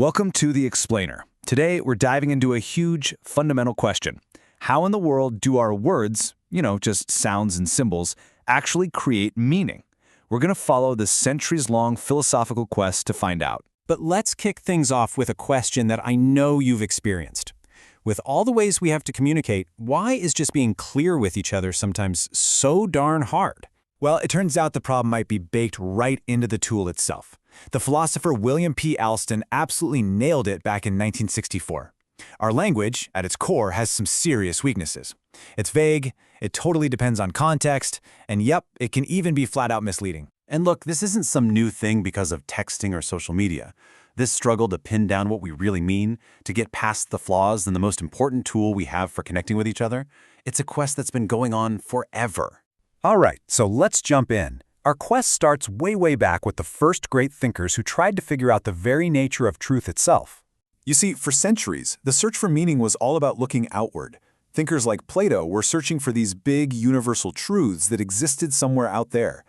Welcome to The Explainer. Today, we're diving into a huge, fundamental question. How in the world do our words, just sounds and symbols, actually create meaning? We're going to follow this centuries-long philosophical quest to find out. But let's kick things off with a question that I know you've experienced. With all the ways we have to communicate, why is just being clear with each other sometimes so darn hard? Well, it turns out the problem might be baked right into the tool itself. The philosopher William P. Alston absolutely nailed it back in 1964. Our language, at its core, has some serious weaknesses. It's vague, it totally depends on context, and yep, it can even be flat-out misleading. And look, this isn't some new thing because of texting or social media. This struggle to pin down what we really mean, to get past the flaws in the most important tool we have for connecting with each other, it's a quest that's been going on forever. All right, so let's jump in. Our quest starts way back with the first great thinkers who tried to figure out the very nature of truth itself. You see, for centuries, the search for meaning was all about looking outward. Thinkers like Plato were searching for these big, universal truths that existed somewhere out there.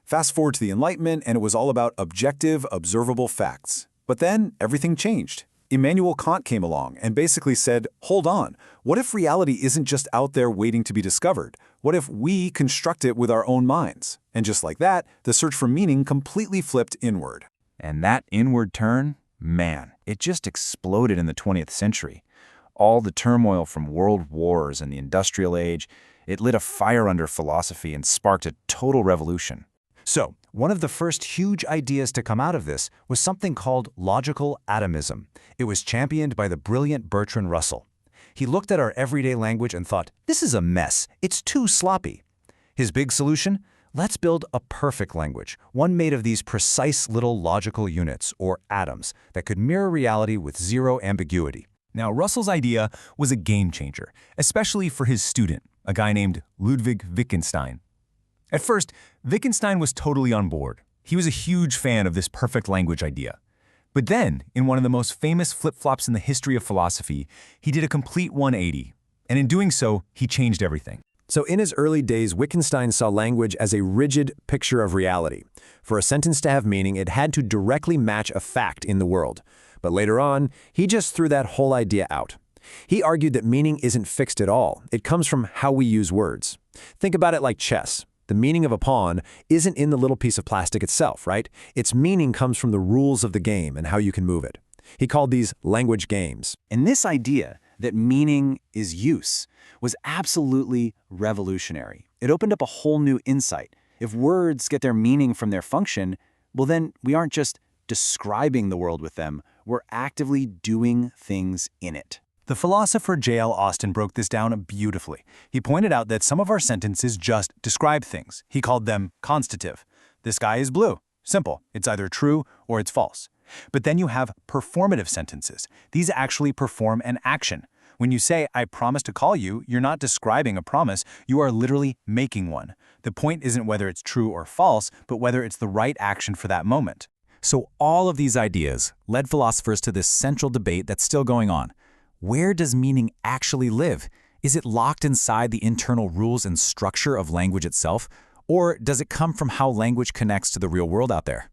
Fast forward to the Enlightenment, and it was all about objective, observable facts. But then, everything changed. Immanuel Kant came along and basically said, hold on, what if reality isn't just out there waiting to be discovered? What if we construct it with our own minds? And just like that, the search for meaning completely flipped inward. And that inward turn, man, it just exploded in the 20th century. All the turmoil from world wars and the industrial age, it lit a fire under philosophy and sparked a total revolution. So, one of the first huge ideas to come out of this was something called logical atomism. It was championed by the brilliant Bertrand Russell. He looked at our everyday language and thought, this is a mess, it's too sloppy. His big solution? Let's build a perfect language, one made of these precise little logical units, or atoms, that could mirror reality with zero ambiguity. Now, Russell's idea was a game changer, especially for his student, a guy named Ludwig Wittgenstein. At first, Wittgenstein was totally on board. He was a huge fan of this perfect language idea. But then, in one of the most famous flip-flops in the history of philosophy, he did a complete 180. And in doing so, he changed everything. So in his early days, Wittgenstein saw language as a rigid picture of reality. For a sentence to have meaning, it had to directly match a fact in the world. But later on, he just threw that whole idea out. He argued that meaning isn't fixed at all. It comes from how we use words. Think about it like chess. The meaning of a pawn isn't in the little piece of plastic itself, right? Its meaning comes from the rules of the game and how you can move it. He called these language games. And this idea that meaning is use was absolutely revolutionary. It opened up a whole new insight. If words get their meaning from their function, well then we aren't just describing the world with them, we're actively doing things in it. The philosopher J.L. Austin broke this down beautifully. He pointed out that some of our sentences just describe things. He called them constative. The sky is blue. Simple. It's either true or it's false. But then you have performative sentences. These actually perform an action. When you say, I promise to call you, you're not describing a promise, you are literally making one. The point isn't whether it's true or false, but whether it's the right action for that moment. So all of these ideas led philosophers to this central debate that's still going on. Where does meaning actually live? Is it locked inside the internal rules and structure of language itself? Or does it come from how language connects to the real world out there?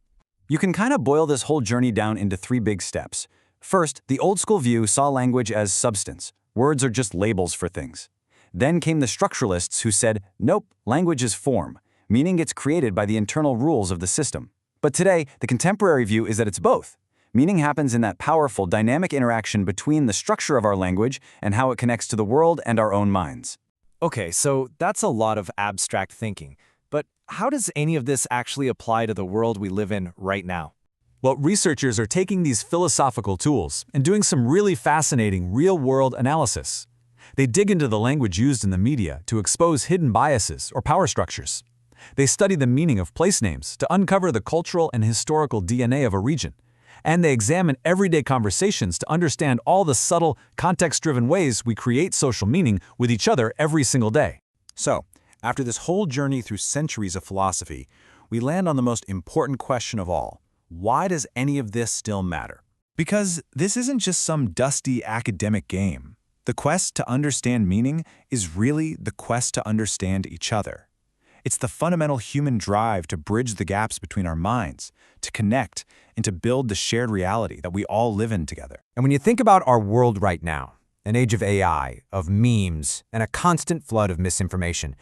You can kind of boil this whole journey down into three big steps. First, the old school view saw language as substance. Words are just labels for things. Then came the structuralists who said, nope, language is form. Meaning gets created by the internal rules of the system. But today, the contemporary view is that it's both. Meaning happens in that powerful, dynamic interaction between the structure of our language and how it connects to the world and our own minds. Okay, so that's a lot of abstract thinking. But how does any of this actually apply to the world we live in right now? Well, researchers are taking these philosophical tools and doing some really fascinating real-world analysis. They dig into the language used in the media to expose hidden biases or power structures. They study the meaning of place names to uncover the cultural and historical DNA of a region. And they examine everyday conversations to understand all the subtle, context-driven ways we create social meaning with each other every single day. So, after this whole journey through centuries of philosophy, we land on the most important question of all. Why does any of this still matter? Because this isn't just some dusty academic game. The quest to understand meaning is really the quest to understand each other. It's the fundamental human drive to bridge the gaps between our minds, to connect, and to build the shared reality that we all live in together. And when you think about our world right now, an age of AI, of memes, and a constant flood of misinformation,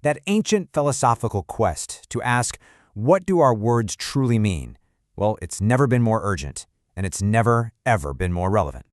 that ancient philosophical quest to ask, what do our words truly mean? Well, it's never been more urgent, and it's never, ever been more relevant.